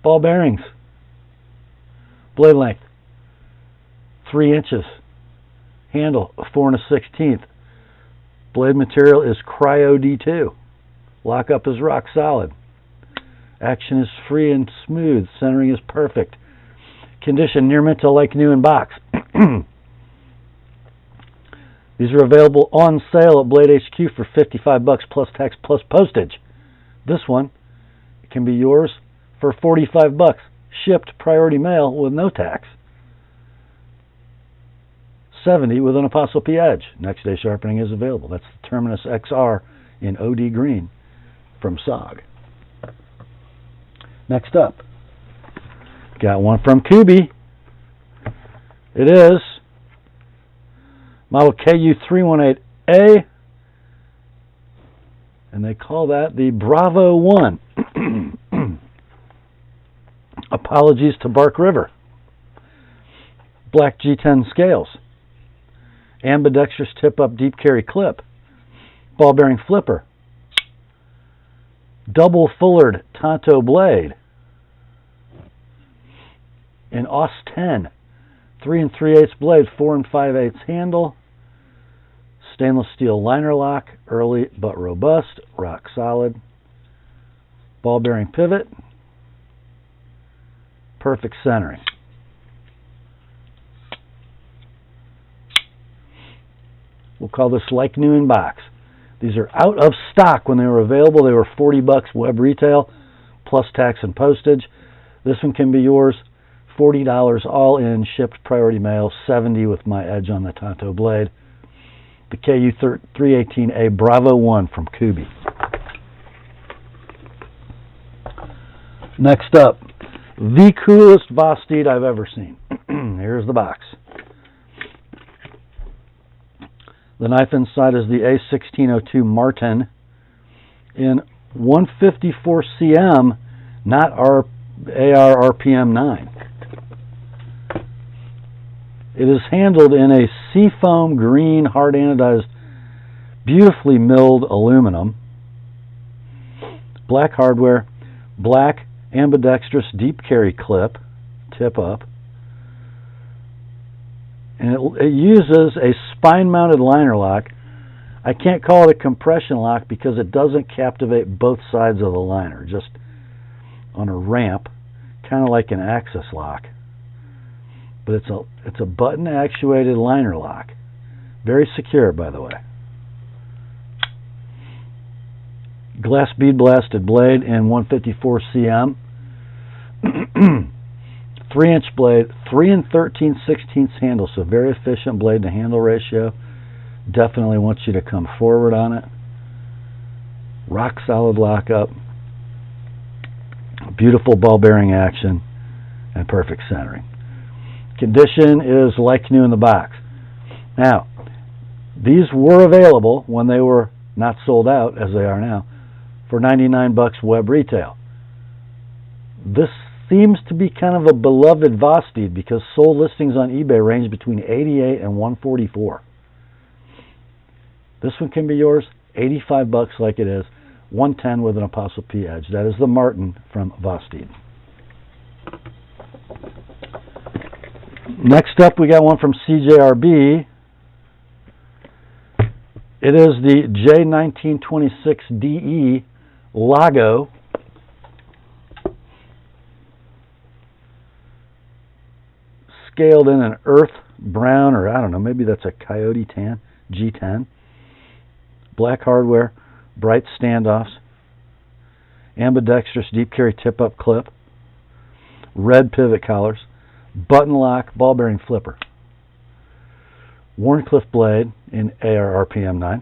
ball bearings. Blade length 3 inches. Handle 4 1/16. Blade material is Cryo D2. Lockup is rock solid. Action is free and smooth. Centering is perfect. Condition near mint to like new in box. These are available on sale at Blade HQ for $55 plus tax plus postage. This one can be yours for $45, shipped priority mail with no tax. $70 with an Apostle P edge. Next day sharpening is available. That's the Terminus XR in OD green from SOG. Next up, got one from Kubi. It is model KU318A, and they call that the Bravo 1. Apologies to Bark River. Black G10 scales. Ambidextrous tip-up deep carry clip. Ball bearing flipper. double fullered Tanto blade in Aus 10, 3 3/8 blade, 4 5/8 handle, stainless steel liner lock, early but robust, rock solid, ball bearing pivot, perfect centering. We'll call this like new in box. These are out of stock. When they were available, they were $40 web retail, plus tax and postage. This one can be yours, $40 all in, shipped priority mail, $70 with my edge on the Tanto blade. The KU318A Bravo 1 from Kubi. Next up, the coolest Vosteed I've ever seen. Here's the box. The knife inside is the A1602 Martin in 154 cm, not AR RPM 9. It is handled in a seafoam green, hard anodized, beautifully milled aluminum. Black hardware, black ambidextrous deep carry clip, tip up. And it uses a spine-mounted liner lock. I can't call it a compression lock because it doesn't captivate both sides of the liner, just on a ramp, kind of like an axis lock. But it's a button-actuated liner lock. Very secure, by the way. Glass bead blasted blade in 154 cm. 3-inch blade, 3 13/16 handle, so very efficient blade to handle ratio. Definitely wants you to come forward on it. Rock solid lockup. Beautiful ball bearing action and perfect centering. Condition is like new in the box. Now, these were available when they were not sold out, as they are now, for $99 web retail. This seems to be kind of a beloved Vosteed because sold listings on eBay range between $88 and $144. This one can be yours, $85 like it is, $110 with an Apostle P edge. That is the Martin from Vosteed. Next up, we got one from CJRB. It is the J1926DE Lago. Scaled in an earth brown, or I don't know, maybe that's a coyote tan, G10. Black hardware, bright standoffs, ambidextrous deep carry tip-up clip, red pivot collars, button lock, ball bearing flipper. Warncliffe blade in AR RPM 9.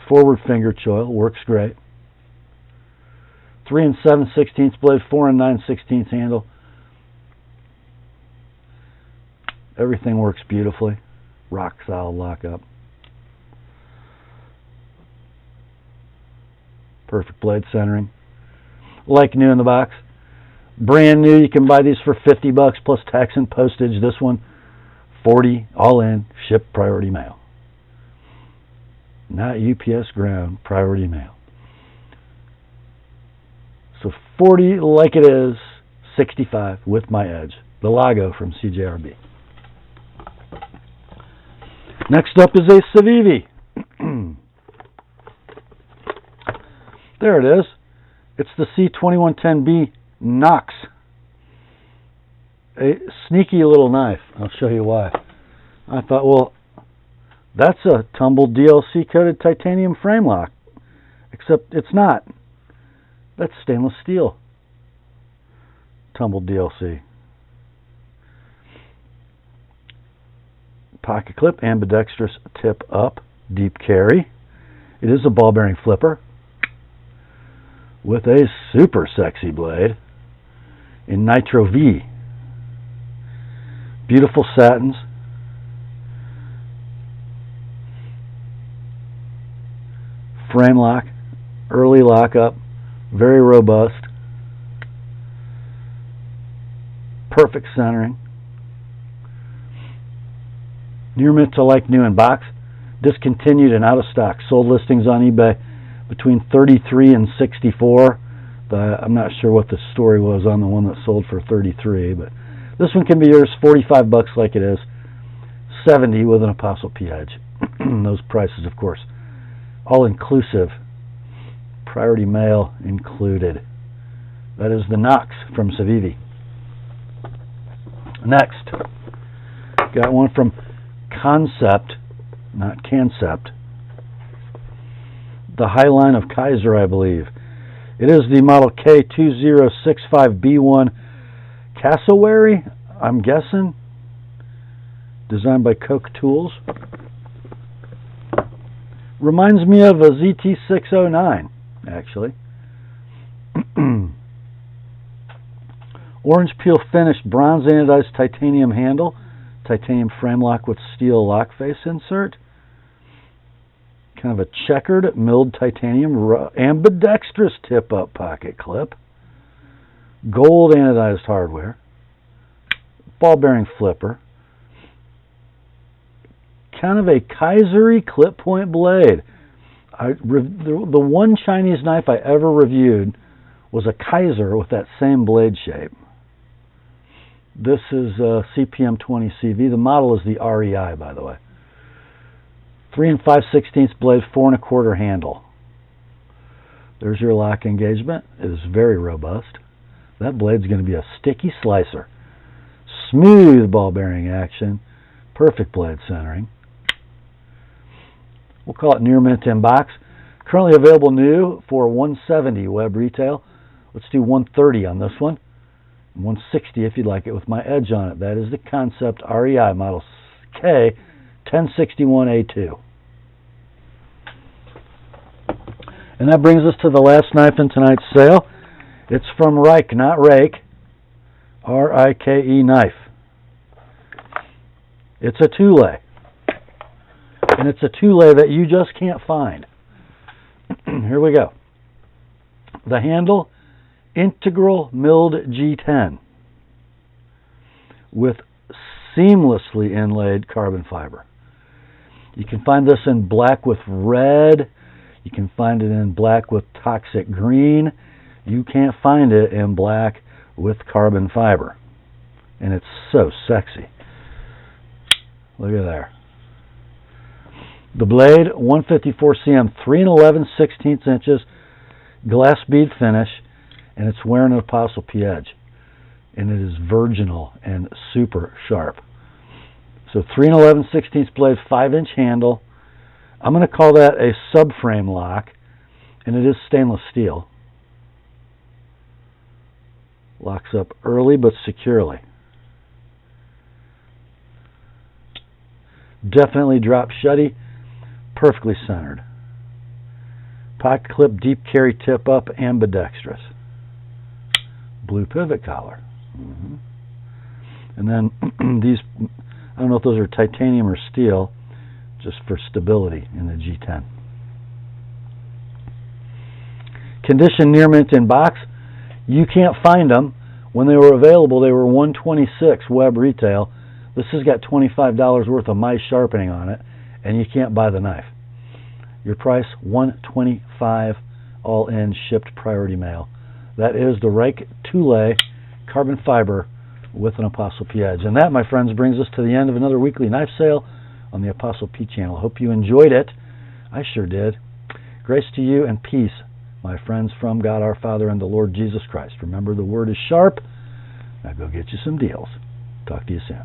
Forward finger choil, works great. 3 7/16 blade, 4 9/16 handle. Everything works beautifully. Rock solid lockup. Perfect blade centering. Like new in the box. Brand new. You can buy these for $50 plus tax and postage. This one, $40 all in, shipped priority mail. Not UPS ground, priority mail. So $40 like it is, $65 with my edge. The Lago from CJRB. Next up is a Civivi. There it is. It's the C2110B NOx. A sneaky little knife. I'll show you why. I thought, well, that's a tumbled DLC coated titanium frame lock. Except it's not. That's stainless steel. Tumbled DLC. Pocket clip, ambidextrous tip up, deep carry. It is a ball bearing flipper with a super sexy blade in Nitro V. Beautiful satins. Frame lock, early lockup, very robust. Perfect centering. Near mint to like new in box. Discontinued and out of stock. Sold listings on eBay between 33 and 64. I'm not sure what the story was on the one that sold for 33, but this one can be yours, 45 bucks like it is, 70 with an Apostle P edge. Those prices, of course, all inclusive, priority mail included. That is the NOx from Civivi. Next, got one from Concept, not Cancept. The Highline of Kaiser, I believe. It is the model K2065B1 cassowary, I'm guessing. Designed by Coke Tools. Reminds me of a ZT609, actually. Orange peel finished bronze anodized titanium handle. Titanium frame lock with steel lock face insert. Kind of a checkered milled titanium ambidextrous tip-up pocket clip. Gold anodized hardware. Ball bearing flipper. Kind of a Kaiser-y clip point blade. The one Chinese knife I ever reviewed was a Kaiser with that same blade shape. This is CPM 20CV. The model is the REI, by the way. 3 5/16 blade, 4 1/4 handle. There's your lock engagement. It is very robust. That blade's going to be a sticky slicer. Smooth ball bearing action. Perfect blade centering. We'll call it near mint in box. Currently available new for $170 web retail. Let's do $130 on this one. $160 if you'd like it with my edge on it. That is the Concept REI model K1061A2. And that brings us to the last knife in tonight's sale. It's from Rike, not Rake. R-I-K-E knife. It's a Thule. And it's a Thule that you just can't find. Here we go. The handle, integral milled G10 with seamlessly inlaid carbon fiber. You can find this in black with red. You can find it in black with toxic green. You can't find it in black with carbon fiber. And it's so sexy. Look at there. The blade, 154 cm, 3 11/16 inches, glass bead finish, and it's wearing an Apostle P edge. And it is virginal and super sharp. So 3 11/16 blade, 5-inch handle. I'm going to call that a subframe lock, and it is stainless steel. Locks up early but securely. Definitely drop shutty, perfectly centered. Pocket clip, deep carry, tip up, ambidextrous. Blue pivot collar. And then these, I don't know if those are titanium or steel, just for stability in the G10. Condition near mint in box. You can't find them. When they were available, they were $126 web retail. This has got $25 worth of my sharpening on it, and you can't buy the knife. Your price, $125 all in, shipped priority mail. That is the Rike Thule carbon fiber with an Apostle P edge. And that, my friends, brings us to the end of another weekly knife sale on the Apostle P channel. Hope you enjoyed it. I sure did. Grace to you and peace, my friends, from God our Father and the Lord Jesus Christ. Remember, the word is sharp. Now go get you some deals. Talk to you soon.